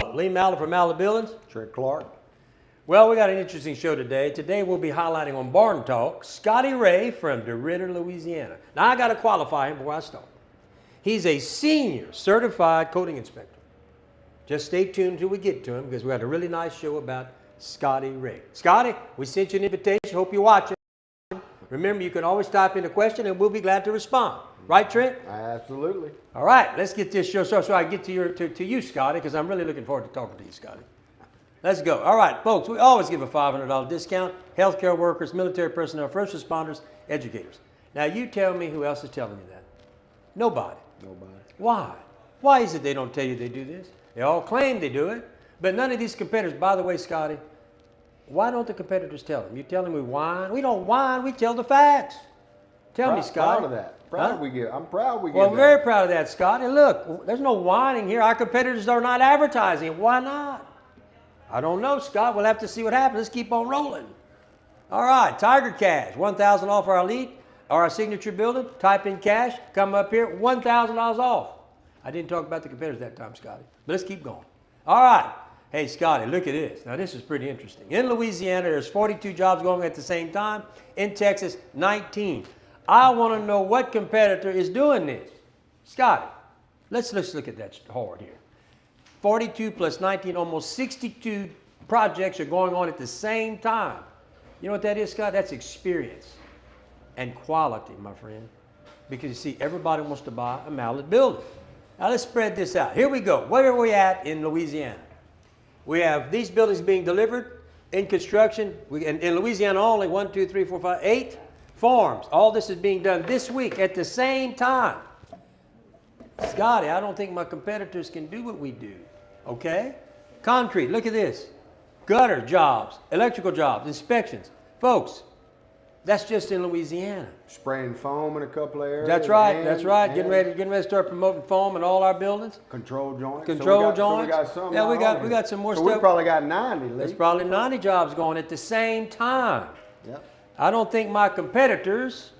Hello, Lee Mallett from Mallett Buildings. Trent Clark. Well, we got an interesting show today. Today we'll be highlighting on Barn Talk, Scotty Ray from DeRidder, Louisiana. Now I got to qualify him before I start. He's a senior certified coating inspector. Just stay tuned until we get to him because we got a really nice show about Scotty Ray. Scotty, we sent you an invitation. Hope you watch it. Remember, you can always type in a question and we'll be glad to respond. Right, Trent? Absolutely. All right, let's get this show started so I get to you, Scotty, because I'm really looking forward to talking to you, Scotty. Let's go. All right, folks, we always give a $500 discount. Healthcare workers, military personnel, first responders, educators. Now, you tell me who else is telling you that. Nobody. Nobody. Why? Why is it they don't tell you they do this? They all claim they do it, but none of these competitors, by the way, Scotty, why don't the competitors tell them? You tell them we whine. We don't whine, we tell the facts. Tell me, Scotty. Proud of that. I'm proud we get Well, that. very proud of that, Scotty. Look, there's no whining here. Our competitors are not advertising. Why not? I don't know, Scott. We'll have to see what happens. Let's keep on rolling. All right, Tiger Cash, $1,000 off our elite or our signature building. Type in cash, come up here, $1,000 off. I didn't talk about the competitors that time, Scotty, but let's keep going. All right. Hey, Scotty, look at this. Now, this is pretty interesting. In Louisiana, there's 42 jobs going at the same time. In Texas, 19. I want to know what competitor is doing this. Scotty, let's look at that hard here. 42 plus 19, almost 62 projects are going on at the same time. You know what that is, Scott? That's experience and quality, my friend. Because you see, everybody wants to buy a Mallett building. Now let's spread this out. Here we go. Where are we at in Louisiana? We have these buildings being delivered in construction. In Louisiana only, 1, 2, 3, 4, 5, 8 farms. All this is being done this week at the same time. Scotty, I don't think my competitors can do what we do. Okay? Concrete, look at this. Gutter jobs, electrical jobs, inspections. Folks, that's just in Louisiana. Spraying foam in a couple of areas. That's right, that's right. Getting ready to start promoting foam in all our buildings. Control joints. Control joints. So we got some. Yeah, we got some more so stuff. We probably got 90. There's probably 90 jobs going at the same time. Yep. I don't think my competitors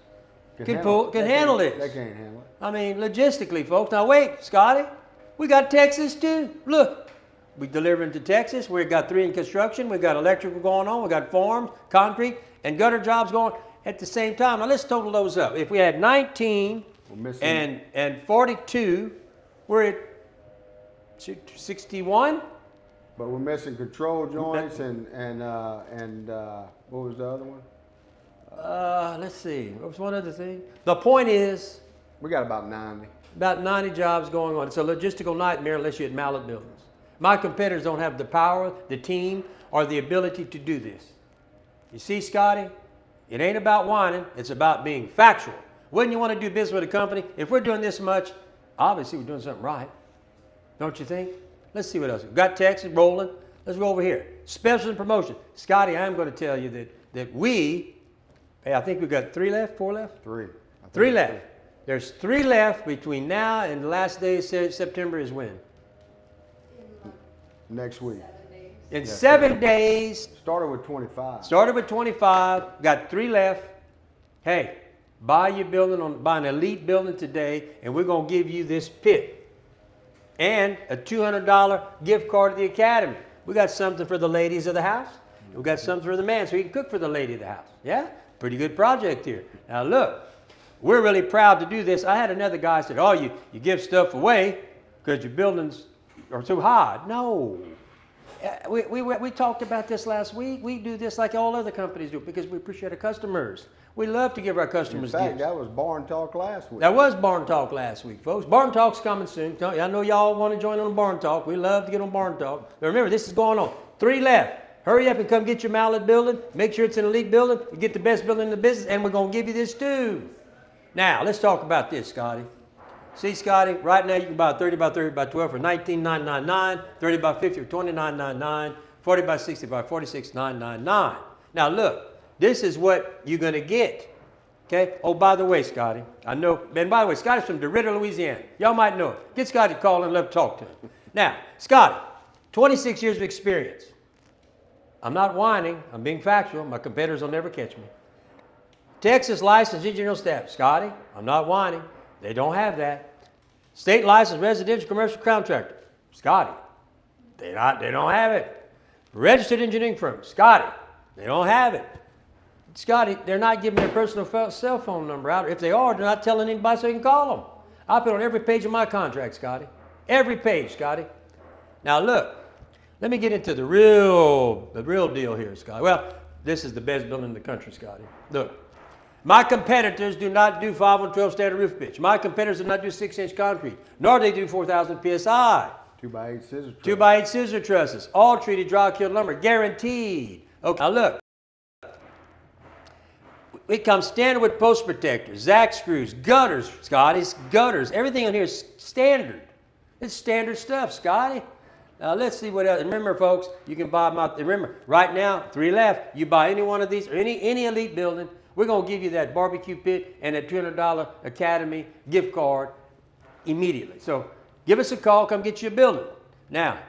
can handle this. They can't handle it. I mean, logistically, folks. Now wait, Scotty, we got Texas too. Look, we delivering to Texas. We've got 3 in construction. We've got electrical going on. We've got farms, concrete, and gutter jobs going at the same time. Now let's total those up. If we had 19 and 42, we're at 61. But we're missing control joints and what was the other one? Let's see. What was one other thing? The point is, we got about 90. About 90 jobs going on. It's a logistical nightmare unless you're at Mallett Buildings. My competitors don't have the power, the team, or the ability to do this. You see, Scotty, it ain't about whining. It's about being factual. Wouldn't you want to do business with a company? If we're doing this much, obviously we're doing something right. Don't you think? Let's see what else. We've got Texas rolling. Let's go over here. Special and promotion. Scotty, I'm going to tell you that we, hey, I think we've got 3 left, 4 left? 3. 3 left. There's 3 left between now and the last day of September is when? Next week. In 7 days. Started with 25. Started with 25. Got 3 left. Hey, buy your building, buy an elite building today, and we're going to give you this pit. And a $200 gift card to the academy. We got something for the ladies of the house. We got something for the man so he can cook for the lady of the house. Yeah? Pretty good project here. Now look, we're really proud to do this. I had another guy said, oh, you give stuff away because your buildings are too high. No. We talked about this last week. We do this like all other companies do because we appreciate our customers. We love to give our customers gifts. In fact, gifts. that was Barn Talk last week. That was Barn Talk last week, folks. Barn Talk's coming soon. I know y'all want to join on Barn Talk. We love to get on Barn Talk. But remember, this is going on. 3 left. Hurry up and come get your Mallett building. Make sure it's an elite building. You get the best building in the business, and we're going to give you this too. Now, let's talk about this, Scotty. See, Scotty, right now you can buy a 30 by 30 by 12 for $19,999, 30 by 50 for $29,999, 40 by 60 by $46,999. Now, look, this is what you're going to get. Okay? Oh, by the way, Scotty, I know, and by the way, Scotty's from DeRidder, Louisiana. Y'all might know it. Get Scotty to call and let him talk to him. Now, Scotty, 26 years of experience. I'm not whining. I'm being factual. My competitors will never catch me. Texas licensed engineering staff. Scotty, I'm not whining. They don't have that. State licensed residential commercial contractor. Scotty, They don't have it. Registered engineering firm, Scotty, they don't have it. Scotty, they're not giving their personal cell phone number out. If they are, they're not telling anybody so you can call them. I put it on every page of my contract, Scotty. Every page, Scotty. Now look, let me get into the real deal here, Scotty. Well, this is the best building in the country, Scotty. Look, my competitors do not do 5-on-12 standard roof pitch. My competitors do not do 6-inch concrete, nor do they do 4,000 PSI. 2x8 scissor truss. 2x8 scissor trusses, all treated dry-killed lumber, guaranteed. Okay, now look. It comes standard with post protectors, Zach screws, gutters, Scotty, gutters. Everything on here is standard. It's standard stuff, Scotty. Now let's see what else. Remember, folks, you can buy them out. Remember, right now, 3 left. You buy any one of these or any elite building, we're going to give you that barbecue pit and that $200 Academy gift card immediately. So give us a call. Come get you a building. Now,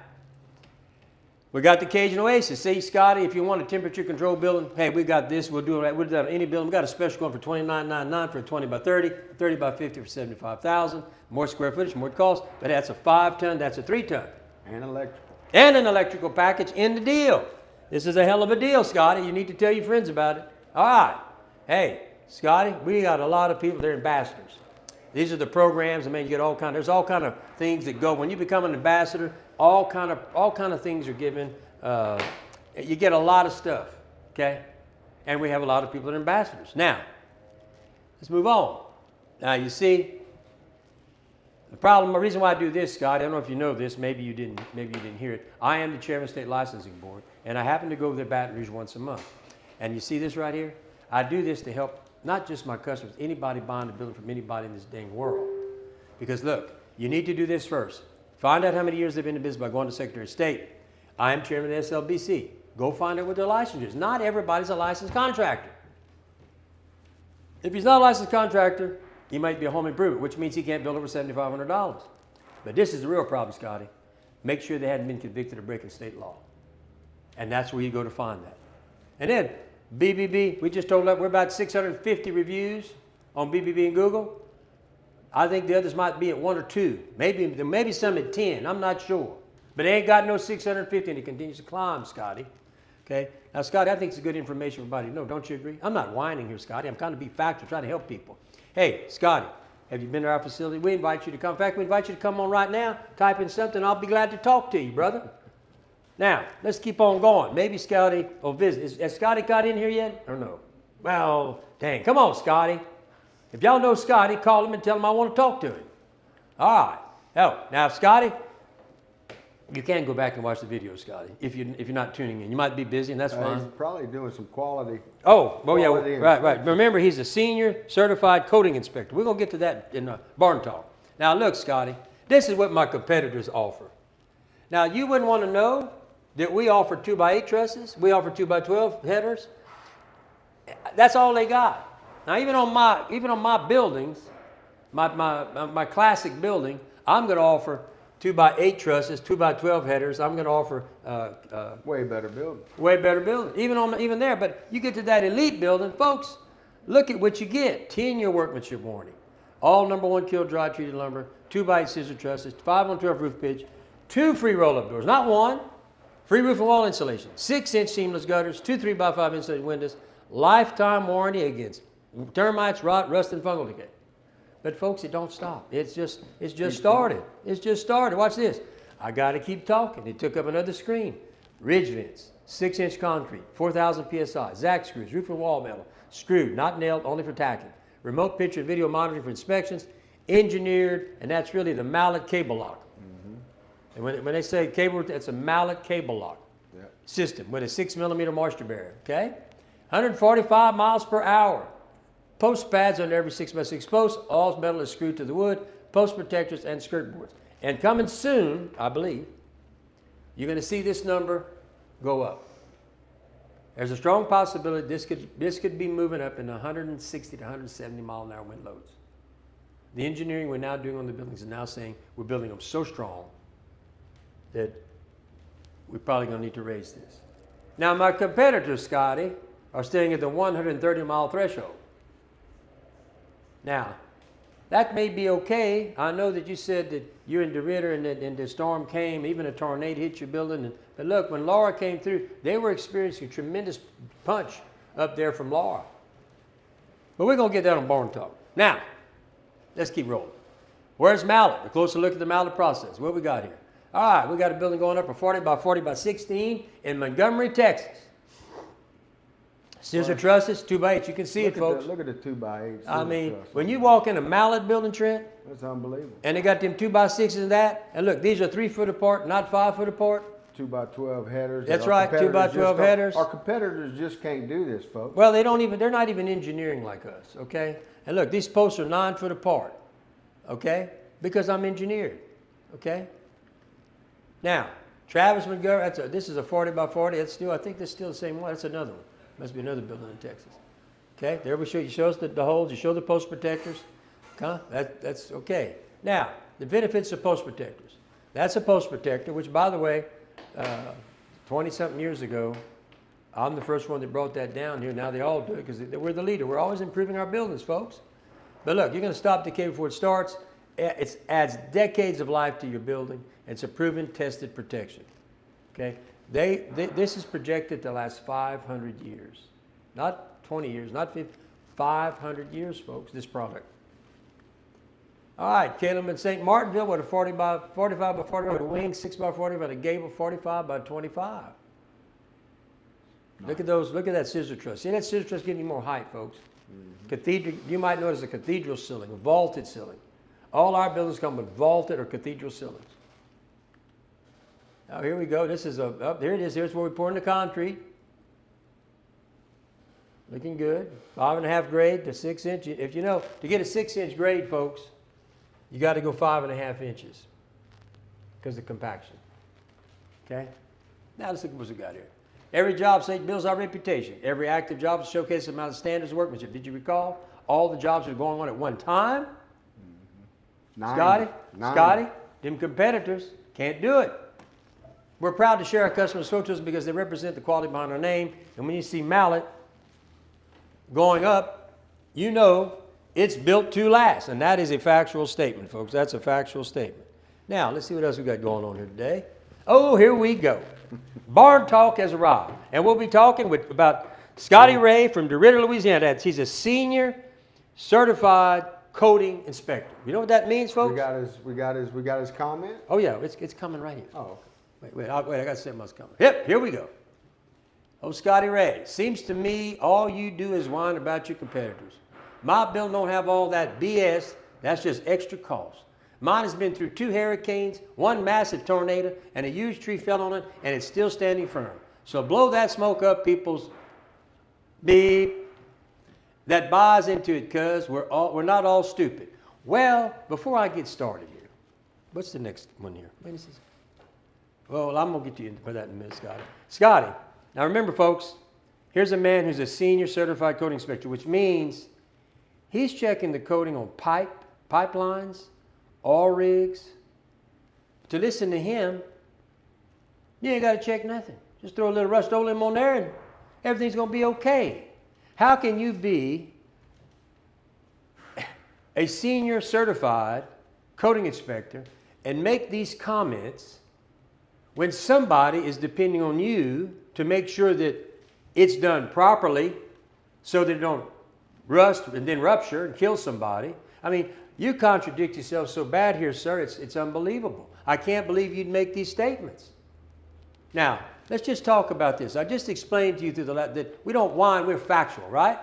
we got the Cajun Oasis. See, Scotty, if you want a temperature-controlled building, hey, we got this. We'll do it. We'll do that on any building. We got a special going for $29.99 for a 20 by 30, 30 by 50 for $75,000. More square footage, more cost. But that's a 5-ton. That's a 3-ton. And electrical. And an electrical package in the deal. This is a hell of a deal, Scotty. You need to tell your friends about it. All right. Hey, Scotty, we got a lot of people. They're ambassadors. These are the programs. I mean, you get all kind. There's all kind of things that go when you become an ambassador. All kind of things are given. You get a lot of stuff, okay? And we have a lot of people that are ambassadors. Now, let's move on. Now you see, the reason why I do this, Scott, I don't know if you know this. Maybe you didn't hear it. I am the chairman of the State Licensing Board, and I happen to go over to Baton Rouge once a month. And you see this right here? I do this to help not just my customers, anybody buying a building from anybody in this dang world. Because look, you need to do this first. Find out how many years they've been in business by going to Secretary of State. I am chairman of the SLBC. Go find out what their license is. Not everybody's a licensed contractor. If he's not a licensed contractor, he might be a home improvement, which means he can't build over $7,500. But this is the real problem, Scotty. Make sure they hadn't been convicted of breaking state law. And that's where you go to find that. And then BBB, we just told up we're about 650 reviews on BBB and Google. I think the others might be at 1 or 2. Maybe some at 10. I'm not sure. But they ain't got no 650 and it continues to climb, Scotty. Okay? Now, Scotty, I think it's good information for everybody to know. Don't you agree? I'm not whining here, Scotty. I'm trying to be factual, trying to help people. Hey, Scotty, have you been to our facility? We invite you to come. In fact, we invite you to come on right now, type in something. I'll be glad to talk to you, brother. Now, let's keep on going. Maybe Scotty will visit. Has Scotty got in here yet or no? Well, dang. Come on, Scotty. If y'all know Scotty, call him and tell him I want to talk to him. All right. Oh, now, Scotty, you can go back and watch the video, Scotty, if you're not tuning in. You might be busy, and that's fine. He's probably doing some quality. Oh, well, yeah, right. Remember, he's a senior certified coating inspector. We're going to get to that in Barn Talk. Now, look, Scotty, this is what my competitors offer. Now, you wouldn't want to know that we offer 2x8 trusses. We offer 2x12 headers. That's all they got. Now, even on my buildings, my classic building, I'm going to offer 2x8 trusses, 2x12 headers. I'm going to offer way better building. Way better building. Even there, but you get to that elite building, folks. Look at what you get: 10-year workmanship warranty, all #1 kill dry treated lumber, 2x8 scissor trusses, 5-on-12 roof pitch, 2 free roll-up doors, not 1. Free roof and wall insulation, 6-inch seamless gutters, 2 3x5 insulated windows, lifetime warranty against termites, rot, rust, and fungal decay. But folks, it don't stop. It's just started. It's just started. Watch this. I got to keep talking. It took up another screen. Ridge vents, 6-inch concrete, 4,000 PSI, Zach screws, roof and wall metal, screwed, not nailed, only for tacking. Remote picture and video monitoring for inspections, engineered, and that's really the Mallett cable lock. And when they say cable, it's a Mallett cable lock system with a 6mm moisture barrier, okay? 145 miles per hour. Post pads under every 6x6 post. All metal is screwed to the wood. Post protectors and skirt boards. And coming soon, I believe, you're going to see this number go up. There's a strong possibility this could be moving up in 160 to 170 mile an hour wind loads. The engineering we're now doing on the buildings is now saying we're building them so strong that we're probably going to need to raise this. Now, my competitors, Scotty, are staying at the 130 mile threshold. Now, That may be okay. I know that you said that you're in DeRidder and the storm came, even a tornado hit your building. But look, when Laura came through, they were experiencing a tremendous punch up there from Laura. But we're going to get that on Barn Talk. Now, let's keep rolling. Where's Mallett? A closer look at the Mallett process. What we got here? All right, we got a building going up for 40 by 40 by 16 in Montgomery, Texas. Scissor trusses, 2 by 8. You can see it, folks. Look at the 2 by 8. I mean, when you walk in a Mallett building, Trent, that's unbelievable. and they got them 2 by 6s and that, and look, these are 3 foot apart, not 5 foot apart. 2 by 12 headers. That's right, 2 by 12 headers. Our competitors just can't do this, folks. Well, they're not even engineering like us, okay? And look, these posts are 9 foot apart, okay? Because I'm engineered, okay? Now, Travis Montgomery, this is a 40 by 40. I think that's still the same one. That's another one. Must be another building in Texas. Okay, there we show you. Show us the holes. You show the post protectors. Huh? That's okay. Now, the benefits of post protectors. That's a post protector, which, by the way, 20-something years ago, I'm the first one that brought that down here. Now they all do it because we're the leader. We're always improving our buildings, folks. But look, you're going to stop decay before it starts. It adds decades of life to your building. It's a proven, tested protection. Okay? This is projected to last 500 years. Not 20 years, not 50, 500 years, folks, this product. All right, Caleb in St. Martinville with a 40 by 45 by 40 with a wing, 6 by 40 with a gable, 45 by 25. Nice. Look at those, look at that scissor truss. See that scissor truss giving you more height, folks. Mm-hmm. Cathedral, you might notice a cathedral ceiling, a vaulted ceiling. All our buildings come with vaulted or cathedral ceilings. Now here we go. This is there it is. Here's where we pour in the concrete. Looking good. 5.5 grade to 6 inch. If you know, to get a 6-inch grade, folks, you got to go 5.5 inches because of compaction. Okay? Now let's look at what we got here. Every job site builds our reputation. Every active job showcases the amount of standards of workmanship. Did you recall? All the jobs are going on at one time. Scotty, them competitors can't do it. We're proud to share our customers' photos because they represent the quality behind our name. And when you see Mallett going up, you know it's built to last. And that is a factual statement, folks. That's a factual statement. Now, let's see what else we got going on here today. Oh, here we go. Barn Talk has arrived. And we'll be talking about Scotty Ray from DeRidder, Louisiana. He's a senior certified coating inspector. You know what that means, folks? We got his comment? Oh, yeah. It's coming right here. Oh, okay. Wait, I got something else coming. Yep, here we go. Oh, Scotty Ray, seems to me all you do is whine about your competitors. My building don't have all that BS. That's just extra cost. Mine has been through 2 hurricanes, 1 massive tornado, and a huge tree fell on it, and it's still standing firm. So blow that smoke up people's beep that buys into it, cuz we're not all stupid. Well, before I get started here, what's the next one here? Well, I'm going to get you into that in a minute, Scotty. Scotty, now remember, folks, here's a man who's a senior certified coating inspector, which means he's checking the coating on pipelines, oil rigs. To listen to him, you ain't got to check nothing. Just throw a little Rust-Oleum on there and everything's going to be okay. How can you be a senior certified coating inspector and make these comments when somebody is depending on you to make sure that it's done properly so that it don't rust and then rupture and kill somebody? I mean, you contradict yourself so bad here, sir, it's unbelievable. I can't believe you'd make these statements. Now, let's just talk about this. I just explained to you that we don't whine, we're factual, right?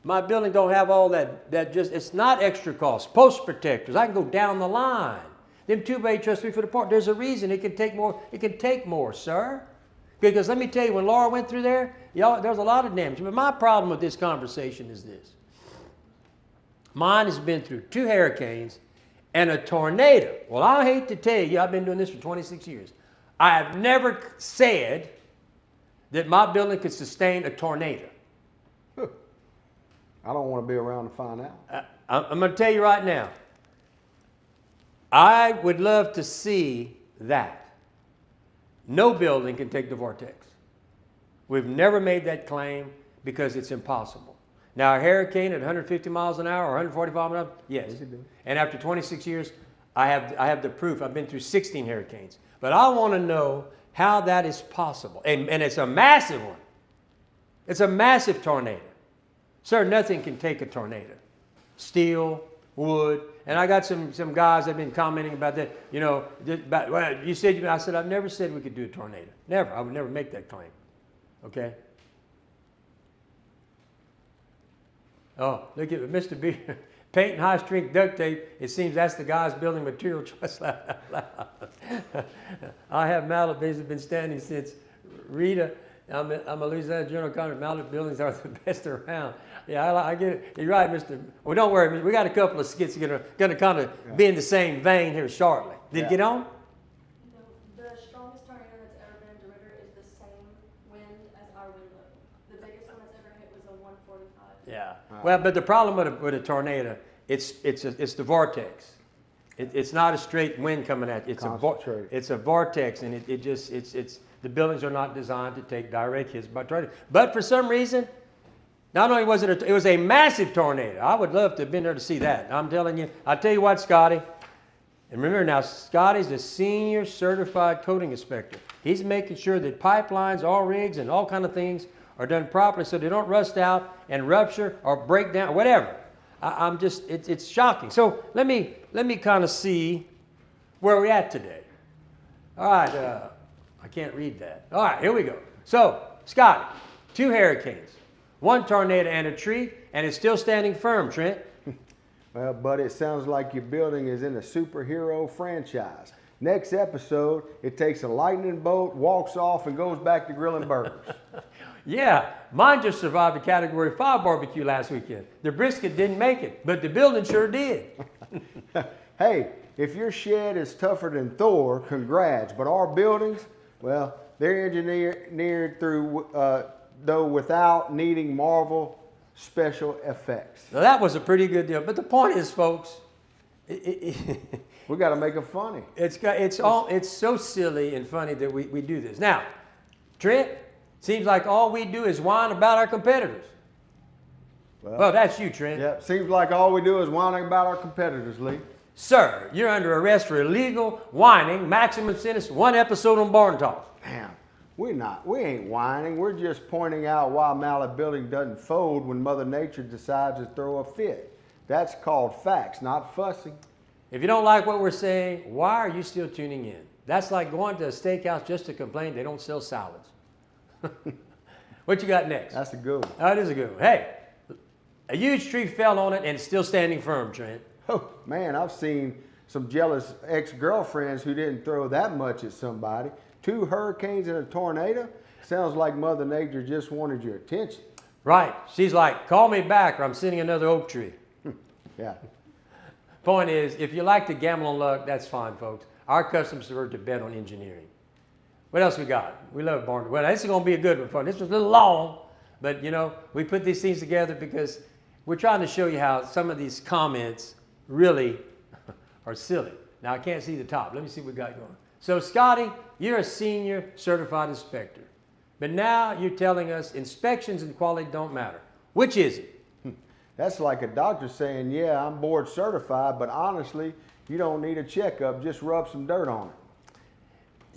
My building don't have all it's not extra cost. Post protectors, I can go down the line. Them 2 by 8 truss 3 foot apart, there's a reason it can take more. It can take more, sir. Because let me tell you, when Laura went through there, there's a lot of damage. But my problem with this conversation is this. Mine has been through 2 hurricanes and a tornado. Well, I hate to tell you, I've been doing this for 26 years. I have never said that my building could sustain a tornado. I don't want to be around to find out. I'm going to tell you right now. I would love to see that. No building can take the vortex. We've never made that claim because it's impossible. Now, a hurricane at 150 miles an hour or 145 miles an hour, yes. Yes, it do. And after 26 years, I have the proof. I've been through 16 hurricanes. But I want to know how that is possible. And it's a massive one. It's a massive tornado. Sir, nothing can take a tornado. Steel, wood. And I got some guys that have been commenting about that. You know, well, you said, I said, I've never said we could do a tornado. Never. I would never make that claim. Okay? Oh, look at Mr. B. Paint and high-strength duct tape. It seems that's the guy's building material choice. I have Mallett business been standing since Rita. I'm a Louisiana General Contractor. Mallett buildings are the best around. Yeah, I get it. You're right, Mr. Well, don't worry. We got a couple of skits going to kind of be in the same vein here shortly. Did it get on? The strongest tornado that's ever been in DeRiver is the same wind as our wind load. The biggest one that's ever hit was a 145. Yeah. Well, but the problem with a tornado, it's the vortex. It's not a straight wind coming at you. It's a vortex, and it's the buildings are not designed to take direct hits by tornado. But for some reason, not only was it was a massive tornado. I would love to have been there to see that. I'm telling you. I'll tell you what, Scotty. And remember now, Scotty's the senior certified coating inspector. He's making sure that pipelines, all rigs, and all kind of things are done properly so they don't rust out and rupture or break down, or whatever. I'm just, it's shocking. So let me kind of see where we're at today. All right, I can't read that. All right, here we go. So, Scotty, 2 hurricanes, 1 tornado and a tree, and it's still standing firm, Trent. Well, buddy, it sounds like your building is in a superhero franchise. Next episode, it takes a lightning bolt, walks off, and goes back to grilling burgers. Yeah, mine just survived a Category 5 barbecue last weekend. The brisket didn't make it, but the building sure did. Hey, if your shed is tougher than Thor, congrats. But our buildings, well, they're engineered through, though without needing Marvel special effects. Now that was a pretty good deal. But the point is, folks, We got to make it funny. It's so silly and funny that we do this. Now, Trent, seems like all we do is whine about our competitors. Well, that's you, Trent. Yeah, seems like all we do is whining about our competitors, Lee. Sir, you're under arrest for illegal whining, maximum sentence, 1 episode on Barn Talk. Damn, we ain't whining. We're just pointing out why Mallett Building doesn't fold when Mother Nature decides to throw a fit. That's called facts, not fussing. If you don't like what we're saying, why are you still tuning in? That's like going to a steakhouse just to complain they don't sell salads. What you got next? That's a good one. That is a good one. Hey, a huge tree fell on it and it's still standing firm, Trent. Oh, man, I've seen some jealous ex-girlfriends who didn't throw that much at somebody. 2 hurricanes and a tornado? Sounds like Mother Nature just wanted your attention. Right. She's like, call me back or I'm sending another oak tree. Yeah. Point is, if you like to gamble on luck, that's fine, folks. Our customers prefer to bet on engineering. What else we got? We love Barn. Well, this is going to be a good one for this was a little long, but you know, we put these things together because we're trying to show you how some of these comments really are silly. Now, I can't see the top. Let me see what we got going. So, Scotty, you're a senior certified inspector. But now you're telling us inspections and quality don't matter. Which is it? That's like a doctor saying, yeah, I'm board certified, but honestly, you don't need a checkup. Just rub some dirt on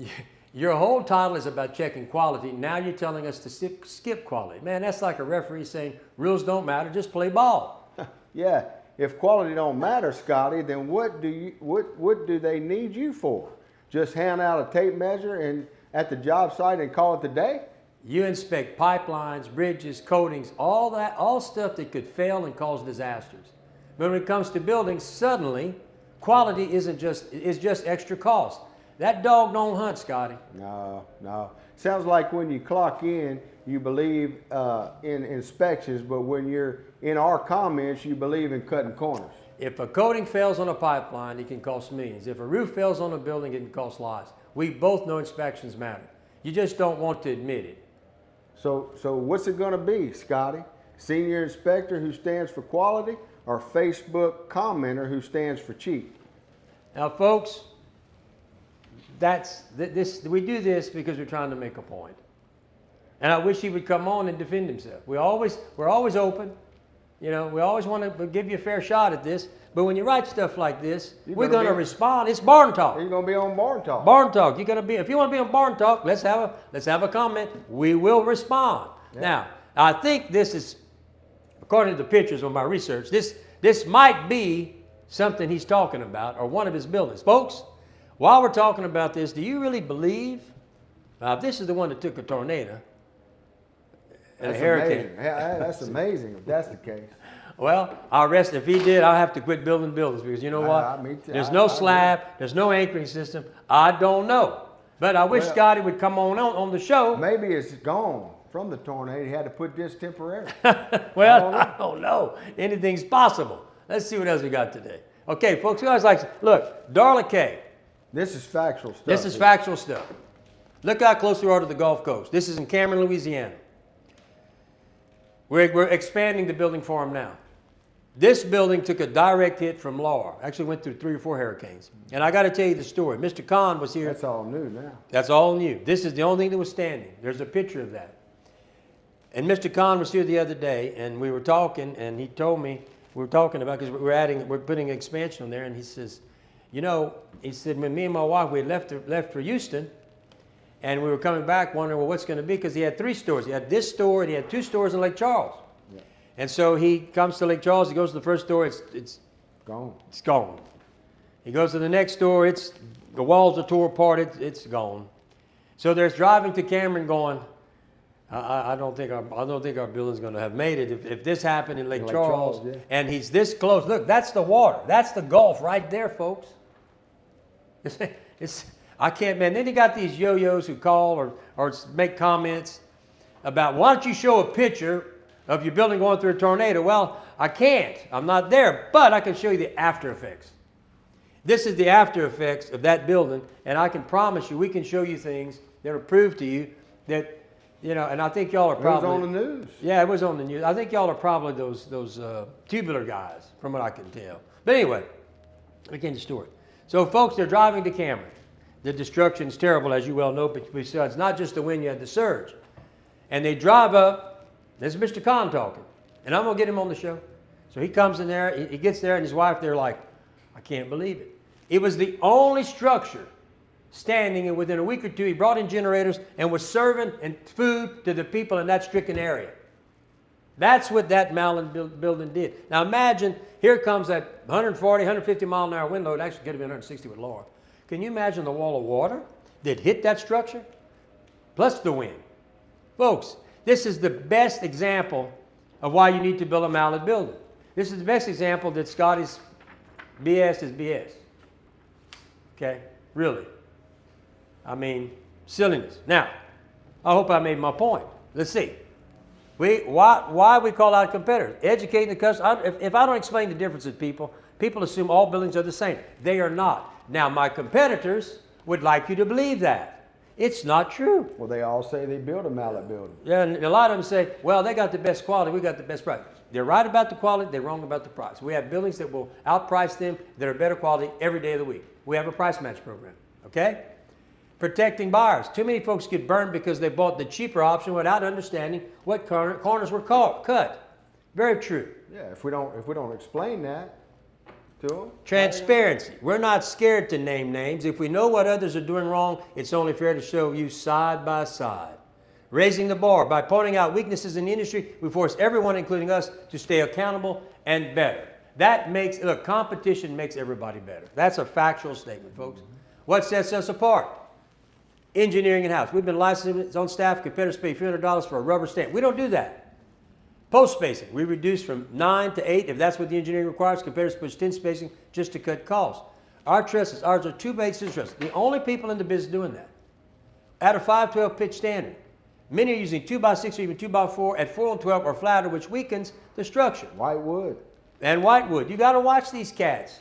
it. Your whole title is about checking quality. Now you're telling us to skip quality. Man, that's like a referee saying rules don't matter, just play ball. Yeah, if quality don't matter, Scotty, then what do they need you for? Just hand out a tape measure and at the job site and call it the day? You inspect pipelines, bridges, coatings, all stuff that could fail and cause disasters. But when it comes to buildings, suddenly quality is just extra cost. That dog don't hunt, Scotty. No. Sounds like when you clock in, you believe in inspections, but when you're in our comments, you believe in cutting corners. If a coating fails on a pipeline, it can cost millions. If a roof fails on a building, it can cost lots. We both know inspections matter. You just don't want to admit it. So what's it going to be, Scotty? Senior inspector who stands for quality or Facebook commenter who stands for cheap? Now, folks, we do this because we're trying to make a point. And I wish he would come on and defend himself. We're always open. You know, we always want to give you a fair shot at this. But when you write stuff like this, we're going to respond. It's barn talk. You're going to be on Barn Talk. Barn talk. You're going to be. If you want to be on barn talk, let's have a comment. We will respond. Yeah. Now, I think this is, according to the pictures of my research, this might be something he's talking about, or one of his buildings. Folks, while we're talking about this, do you really believe? If this is the one that took a tornado and a hurricane. Yeah, that's amazing if that's the case. Well, if he did, I'll have to quit building buildings, because you know what? Me too. There's no slab, there's no anchoring system. I don't know. But I wish Scotty would come on the show. Maybe it's gone from the tornado. He had to put this temporarily. Well, I don't know. Anything's possible. Let's see what else we got today. Okay, folks, you guys look, Darla K. This is factual stuff. This is factual stuff. Look how close we are to the Gulf Coast. This is in Cameron, Louisiana. We're expanding the building for them now. This building took a direct hit from Laura. Actually went through 3 or 4 hurricanes. And I got to tell you the story. Mr. Kahn was here. That's all new now. That's all new. This is the only thing that was standing. There's a picture of that. And Mr. Kahn was here the other day, and we were talking, and he told me, we were talking about, because we're putting an expansion on there, and he says, you know, he said, when me and my wife, we had left for Houston, and we were coming back wondering, well, what's going to be? Because he had 3 stores. He had this store, and he had 2 stores in Lake Charles. Yeah. And so he comes to Lake Charles, he goes to the first store, it's gone. It's gone. He goes to the next store, the walls are tore apart, it's gone. So there's driving to Cameron going, I don't think our building's going to have made it if this happened in Lake Charles, yeah. And he's this close. Look, that's the water. That's the Gulf right there, folks. I can't, man. Then you got these yo-yos who call or make comments about, why don't you show a picture of your building going through a tornado? Well, I can't. I'm not there, but I can show you the after effects. This is the after effects of that building, and I can promise you, we can show you things that will prove to you that, you know, and I think y'all are probably... It was on the news. Yeah, it was on the news. I think y'all are probably those tubular guys, from what I can tell. But anyway, again, the story. So, folks, they're driving to Cameron. The destruction's terrible, as you well know, but besides, not just the wind, you had the surge. And they drive up. This is Mr. Kahn talking. And I'm going to get him on the show. So he comes in there, he gets there, and his wife, they're like, I can't believe it. It was the only structure standing, and within a week or 2, he brought in generators and was serving food to the people in that stricken area. That's what that Mallett building did. Now imagine, here comes that 140, 150 mile an hour wind load. Actually, could have been 160 with Laura. Can you imagine the wall of water that hit that structure? Plus the wind. Folks, this is the best example of why you need to build a Mallett building. This is the best example that Scotty's BS is BS. Okay? Really. I mean, silliness. Now, I hope I made my point. Let's see. Why we call out competitors? Educating the customer. If I don't explain the difference with people assume all buildings are the same. They are not. Now, my competitors would like you to believe that. It's not true. Well, they all say they build a Mallett building. Yeah, and a lot of them say, well, they got the best quality, we got the best price. They're right about the quality, they're wrong about the price. We have buildings that will outprice them that are better quality every day of the week. We have a price match program, okay? Protecting buyers. Too many folks get burned because they bought the cheaper option without understanding what corners were cut. Very true. Yeah, if we don't explain that to them. Transparency. We're not scared to name names. If we know what others are doing wrong, it's only fair to show you side by side. Raising the bar. By pointing out weaknesses in the industry, we force everyone, including us, to stay accountable and better. That makes, look, competition makes everybody better. That's a factual statement, folks. What sets us apart? Engineering in-house. We've been licensed, it's on staff, competitors pay $300 for a rubber stamp. We don't do that. Post spacing. We reduce from 9 to 8 if that's what the engineering requires. Competitors push 10 spacing just to cut costs. Our trusses, ours are 2-bay scissor trusses. The only people in the business doing that. At a 512 pitch standard. Many are using 2x6 or even 2x4 at 4 and 12 or flatter, which weakens the structure. White wood. And white wood. You got to watch these cats.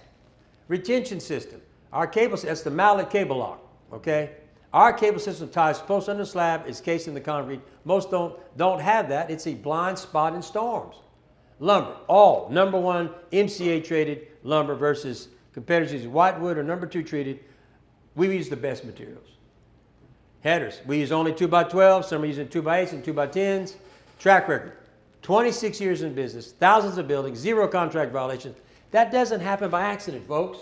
Retention system. Our cable, that's the Mallett cable lock, okay? Our cable system ties posts under the slab, is cased in the concrete. Most don't have that. It's a blind spot in storms. Lumber, all #1 MCA traded lumber versus competitors using white wood or #2 treated. We use the best materials. Headers, we use only 2x12, some are using 2x8s and 2x10s. Track record, 26 years in business, thousands of buildings, 0 contract violations. That doesn't happen by accident, folks.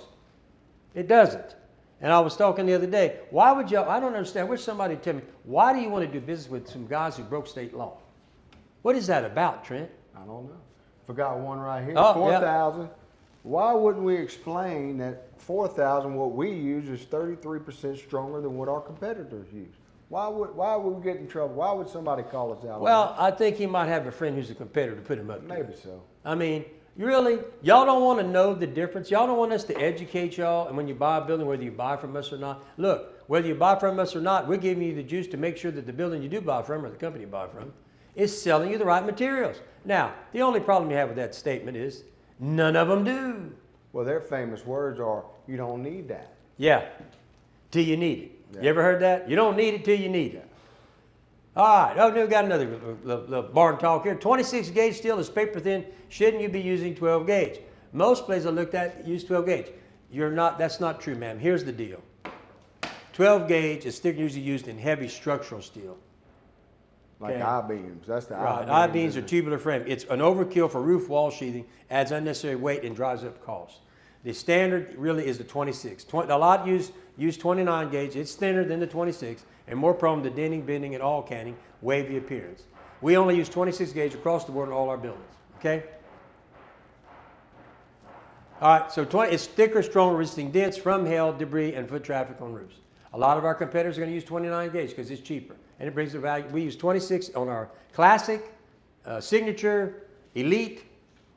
It doesn't. And I was talking the other day, why would y'all, I don't understand, I wish somebody would tell me, why do you want to do business with some guys who broke state law? What is that about, Trent? I don't know. Forgot one right here. Oh, 4,000. Why wouldn't we explain that 4,000, what we use is 33% stronger than what our competitors use? Why would we get in trouble? Why would somebody call us out? Well, I think he might have a friend who's a competitor to put him up to. Maybe so. I mean, really, y'all don't want to know the difference. Y'all don't want us to educate y'all. And when you buy a building, whether you buy from us or not, look, whether you buy from us or not, we're giving you the juice to make sure that the building you do buy from or the company you buy from is selling you the right materials. Now, the only problem you have with that statement is none of them do. Well, their famous words are, you don't need that. Yeah, till you need it. Yeah. You ever heard that? You don't need it till you need it. All right, oh, we got another little barn talk here. 26 gauge steel is paper thin. Shouldn't you be using 12 gauge? Most places I looked at use 12 gauge. You're not, that's not true, ma'am. Here's the deal. 12 gauge is still usually used in heavy structural steel. Like Okay. I-beams. That's the Right, I-beams. I-beams are tubular frame. It's an overkill for roof wall sheathing, adds unnecessary weight and drives up cost. The standard really is the 26. A lot use 29 gauge. It's thinner than the 26 and more prone to denting, bending, and all canning, wavy appearance. We only use 26 gauge across the board in all our buildings, okay? All right, so it's thicker, stronger, resisting dents from hail, debris, and foot traffic on roofs. A lot of our competitors are going to use 29 gauge because it's cheaper and it brings the value. We use 26 on our classic, signature, elite.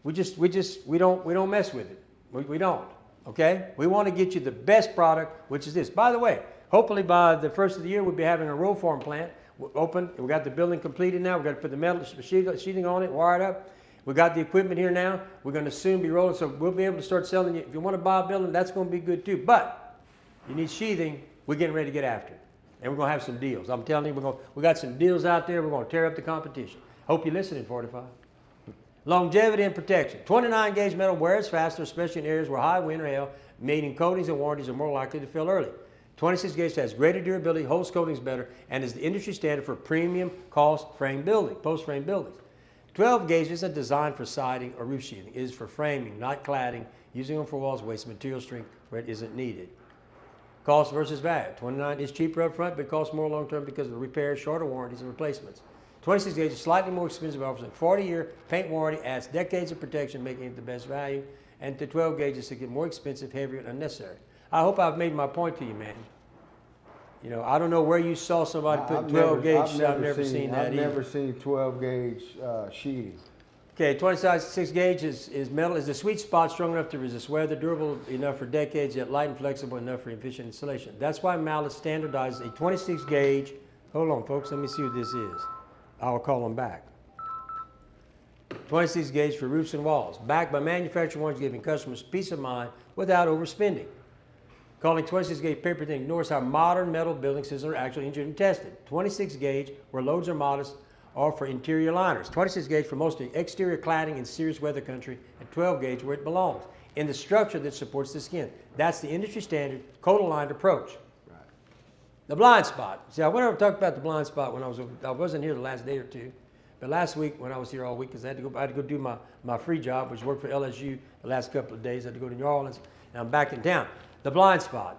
We don't mess with it. We don't. Okay? We want to get you the best product, which is this. By the way, hopefully by the first of the year we'll be having a roll form plant open. We got the building completed now. We've got to put the metal sheeting on it, wire it up. We got the equipment here now. We're going to soon be rolling, so we'll be able to start selling you. If you want to buy a building, that's going to be good too. But you need sheathing. We're getting ready to get after it. And we're going to have some deals. I'm telling you, we got some deals out there. We're going to tear up the competition. Hope you're listening, 45. Longevity and protection. 29 gauge metal wears faster, especially in areas where high wind or hail, meaning coatings and warranties are more likely to fail early. 26 gauge has greater durability, holds coatings better, and is the industry standard for premium cost frame building, post frame buildings. 12 gauge isn't designed for siding or roof sheathing. It is for framing, not cladding. Using them for walls wastes material strength where it isn't needed. Cost versus value. 29 is cheaper up front, but costs more long term because of the repairs, shorter warranties, and replacements. 26 gauge is slightly more expensive, offers a 40-year paint warranty, adds decades of protection, making it the best value. And the 12 gauge is to get more expensive, heavier, and unnecessary. I hope I've made my point to you, man. You know, I don't know where you saw somebody put 12 gauge. I've never seen that either. I've never seen 12 gauge sheeting. Okay, 26 gauge is metal, is the sweet spot, strong enough to resist weather, durable enough for decades, yet light and flexible enough for efficient installation. That's why Mallett standardizes a 26 gauge. Hold on, folks, let me see what this is. I'll call them back. 26 gauge for roofs and walls, backed by manufacturer warranties, giving customers peace of mind without overspending. Calling 26 gauge paper thin ignores how modern metal building systems are actually engineered and tested. 26 gauge, where loads are modest, are for interior liners. 26 gauge for mostly exterior cladding in serious weather country, and 12 gauge where it belongs, in the structure that supports the skin. That's the industry standard, code-aligned approach. Right. The blind spot. See, I went over and talked about the blind spot when I wasn't here the last day or two, but last week when I was here all week, because I had to go do my free job, which worked for LSU the last couple of days. I had to go to New Orleans, and I'm back in town. The blind spot.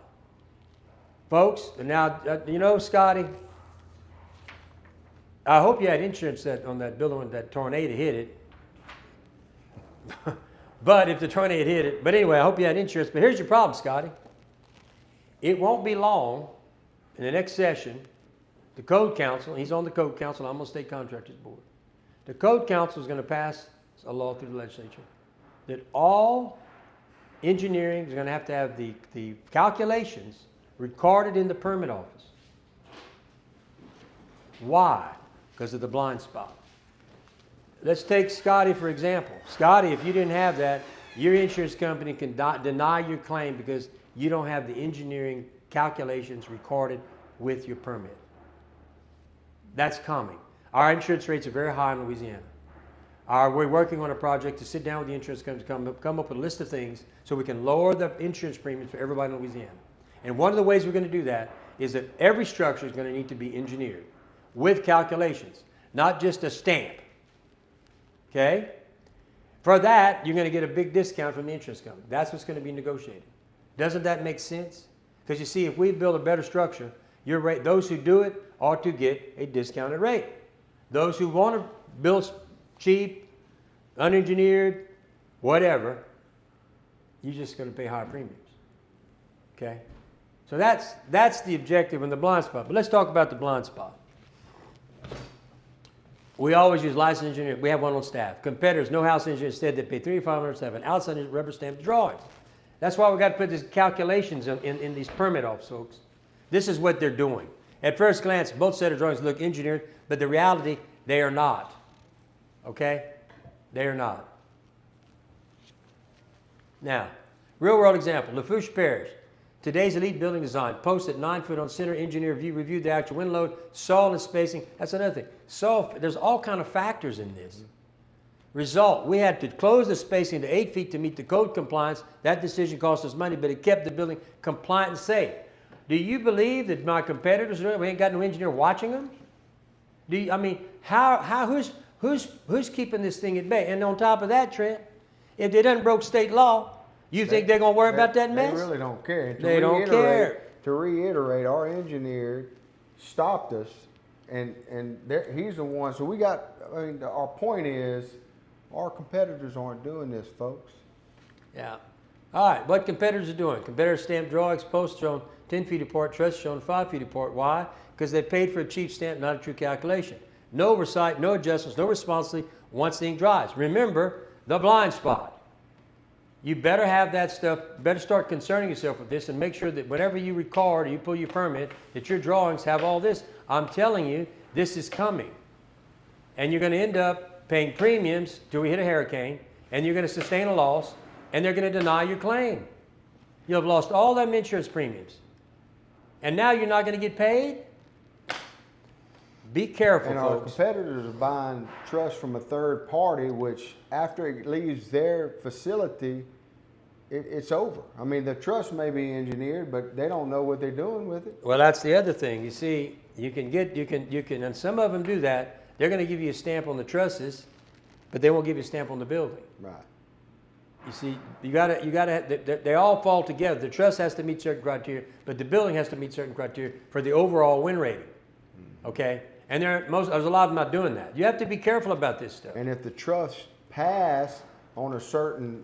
Folks, and now, you know, Scotty, I hope you had insurance on that building when that tornado hit it. But if the tornado hit it, but anyway, I hope you had insurance. But here's your problem, Scotty. It won't be long in the next session, the Code Council, he's on the Code Council, I'm on the State Contractors Board. The Code Council is going to pass a law through the legislature that all engineering is going to have the calculations recorded in the permit office. Why? Because of the blind spot. Let's take Scotty for example. Scotty, if you didn't have that, your insurance company can deny your claim because you don't have the engineering calculations recorded with your permit. That's coming. Our insurance rates are very high in Louisiana. We're working on a project to sit down with the insurance company to come up with a list of things so we can lower the insurance premiums for everybody in Louisiana. And one of the ways we're going to do that is that every structure is going to need to be engineered with calculations, not just a stamp. Okay? For that, you're going to get a big discount from the insurance company. That's what's going to be negotiated. Doesn't that make sense? Because you see, if we build a better structure, your rate, those who do it ought to get a discounted rate. Those who want to build cheap, unengineered, whatever, you're just going to pay higher premiums. Okay? So that's the objective and the blind spot. But let's talk about the blind spot. We always use licensed engineers. We have one on staff. Competitors, no house engineers, instead they pay $3,500 to have an outside rubber stamped drawings. That's why we got to put these calculations in these permit office, folks. This is what they're doing. At first glance, both set of drawings look engineered, but the reality, they are not. Okay? They are not. Now, real world example, Louisiana Parish. Today's elite building design, posted 9 foot on center, engineer view, reviewed the actual wind load, soil and spacing. That's another thing. Soil, there's all kind of factors in this. Result, we had to close the spacing to 8 feet to meet the code compliance. That decision cost us money, but it kept the building compliant and safe. Do you believe that my competitors, we ain't got no engineer watching them? Do you, I mean, who's keeping this thing at bay? And on top of that, Trent, if they done broke state law, you think they're going to worry about that mess? They really don't care. They don't care. To reiterate, our engineer stopped us, and he's the one. So we got, I mean, our point is, our competitors aren't doing this, folks. Yeah. All right, what competitors are doing? Competitors stamp drawings, posts shown 10 feet apart, trusses shown 5 feet apart. Why? Because they paid for a cheap stamp, not a true calculation. No oversight, no adjustments, no responsibility once the ink dries. Remember the blind spot. You better have that stuff, better start concerning yourself with this and make sure that whenever you record or you pull your permit, that your drawings have all this. I'm telling you, this is coming. And you're going to end up paying premiums till we hit a hurricane, and you're going to sustain a loss, and they're going to deny your claim. You'll have lost all them insurance premiums. And now you're not going to get paid? Be careful, and folks. Our competitors are buying trust from a third party, which after it leaves their facility, it's over. I mean, the trust may be engineered, but they don't know what they're doing with it. Well, that's the other thing. You see, you can, and some of them do that. They're going to give you a stamp on the trusses, but they won't give you a stamp on the building. Right. You see, they all fall together. The trust has to meet certain criteria, but the building has to meet certain criteria for the overall win rating. Okay? And there's a lot of them not doing that. You have to be careful about this stuff. And if the trusts pass on a certain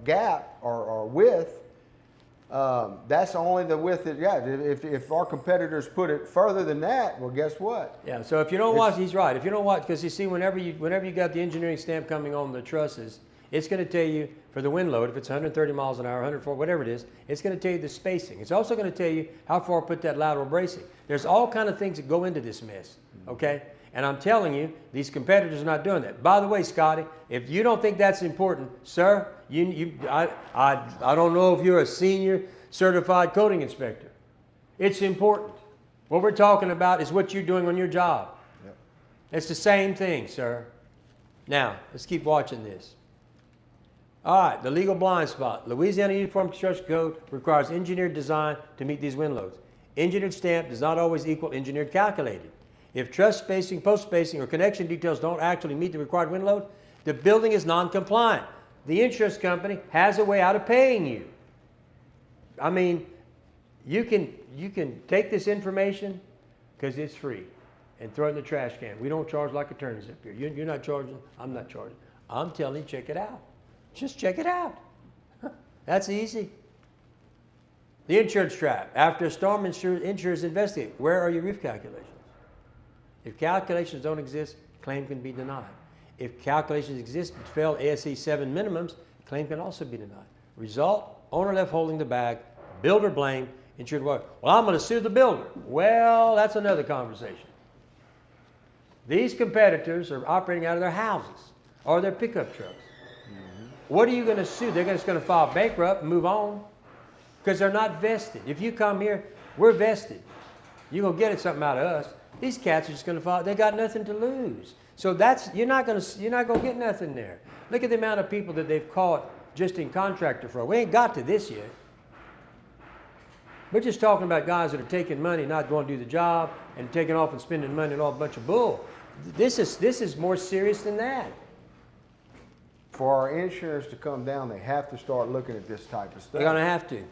gap or width, that's only the width that, yeah, if our competitors put it further than that, well, guess what? Yeah, so if you don't watch, he's right. If you don't watch, because you see, whenever you got the engineering stamp coming on the trusses, it's going to tell you for the wind load, if it's 130 miles an hour, 104, whatever it is, it's going to tell you the spacing. It's also going to tell you how far to put that lateral bracing. There's all kind of things that go into this mess, okay? And I'm telling you, these competitors are not doing that. By the way, Scotty, if you don't think that's important, sir, I don't know if you're a senior certified coating inspector. It's important. What we're talking about is what you're doing on your job. Yep. It's the same thing, sir. Now, let's keep watching this. All right, the legal blind spot. Louisiana Uniform Construction Code requires engineered design to meet these wind loads. Engineered stamp does not always equal engineered calculated. If truss spacing, post spacing, or connection details don't actually meet the required wind load, the building is non-compliant. The insurance company has a way out of paying you. I mean, you can take this information because it's free and throw it in the trash can. We don't charge like attorneys up here. You're not charging. I'm not charging. I'm telling you, check it out. Just check it out. That's easy. The insurance trap. After a storm, insurers investigate. Where are your roof calculations? If calculations don't exist, claim can be denied. If calculations exist but fail ASC 7 minimums, claim can also be denied. Result, owner left holding the bag, builder blame, insured well, I'm going to sue the builder. Well, that's another conversation. These competitors are operating out of their houses or their pickup trucks. What are you going to sue? They're just going to file bankrupt and move on because they're not vested. If you come here, we're vested. You're going to get something out of us. These cats are just going to file. They got nothing to lose. So you're not going to get nothing there. Look at the amount of people that they've caught just in contractor fraud. We ain't got to this yet. We're just talking about guys that are taking money, not going to do the job, and taking off and spending money and all a bunch of bull. This is more serious than that. For our insurance to come down, they have to start looking at this type of stuff. They're going to have to.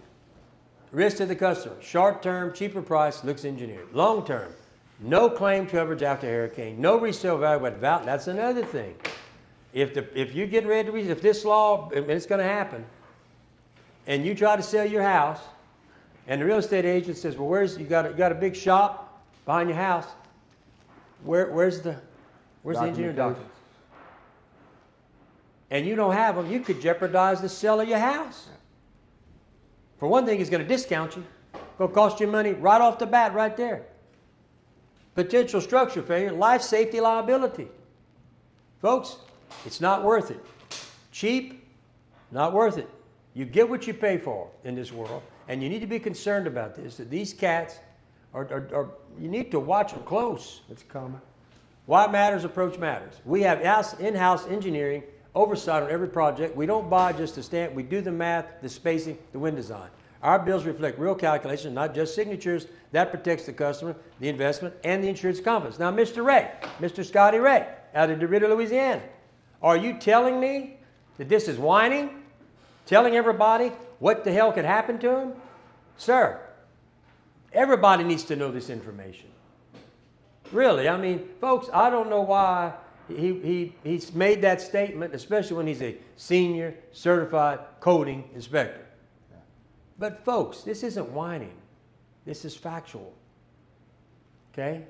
Risk to the customer. Short term, cheaper price, looks engineered. Long term, no claim coverage after hurricane, no resale value, but that's another thing. If you get ready to if this law, and it's going to happen, and you try to sell your house, and the real estate agent says, well, you got a big shop behind your house. Where's the engineer documents? And you don't have them, you could jeopardize the sale of your house. For one thing, it's going to discount you. Going to cost you money right off the bat, right there. Potential structure failure, life safety liability. Folks, it's not worth it. Cheap, not worth it. You get what you pay for in this world, and you need to be concerned about this, that these cats are you need to watch them close. It's coming. Why matters, approach matters. We have in-house engineering oversight on every project. We don't buy just a stamp. We do the math, the spacing, the wind design. Our bills reflect real calculations, not just signatures. That protects the customer, the investment, and the insurance confidence. Now, Mr. Ray, Mr. Scotty Ray, out of DeRidder, Louisiana, are you telling me that this is whining? Telling everybody what the hell could happen to him? Sir, everybody needs to know this information. Really, I mean, folks, I don't know why he's made that statement, especially when he's a senior certified coding inspector. But folks, this isn't whining. This is factual. Okay?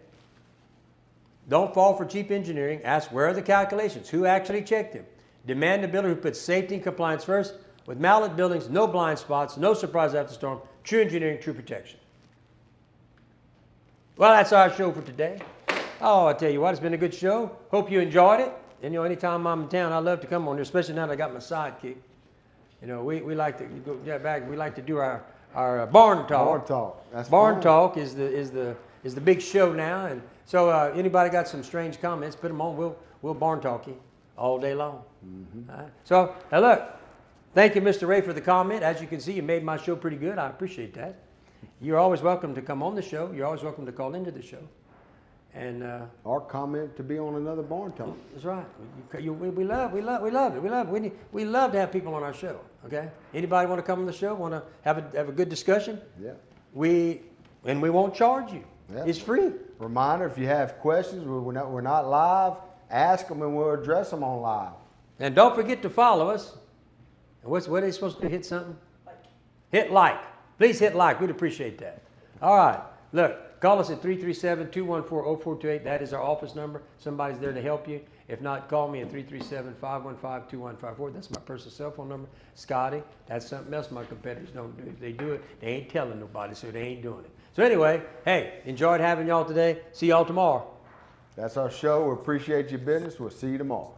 Don't fall for cheap engineering. Ask where are the calculations? Who actually checked them? Demand a builder who puts safety and compliance first. With Mallett buildings, no blind spots, no surprise after storm. True engineering, true protection. Well, that's our show for today. Oh, I tell you what, it's been a good show. Hope you enjoyed it. And you know, anytime I'm in town, I love to come on here, especially now that I got my sidekick. You know, we like to go back. We like to do our barn talk. Barn talk. That's barn fun. talk is the big show now. And so, anybody got some strange comments? Put them on. We'll barn talk you all day long. Mm-hmm. All right. So, now look. Thank you, Mr. Ray, for the comment. As you can see, you made my show pretty good. I appreciate that. You're always welcome to come on the show. You're always welcome to call into the show. And or comment to be on another barn talk. That's right. We love it. We love to have people on our show. Okay. Anybody want to come on the show? Want to have a good discussion? Yeah. We won't charge you. Yeah. It's free. Reminder: if you have questions, we're not live. Ask them and we'll address them on live. And don't forget to follow us. And what are they supposed to do? Hit something? Hit like. Please hit like. We'd appreciate that. All right. Look, call us at 337-214-0428. That is our office number. Somebody's there to help you. If not, call me at 337-515-2154. That's my personal cell phone number. Scotty, that's something else my competitors don't do. If they do it, they ain't telling nobody, so they ain't doing it. So anyway, hey, enjoyed having y'all today. See y'all tomorrow. That's our show. We appreciate your business. We'll see you tomorrow.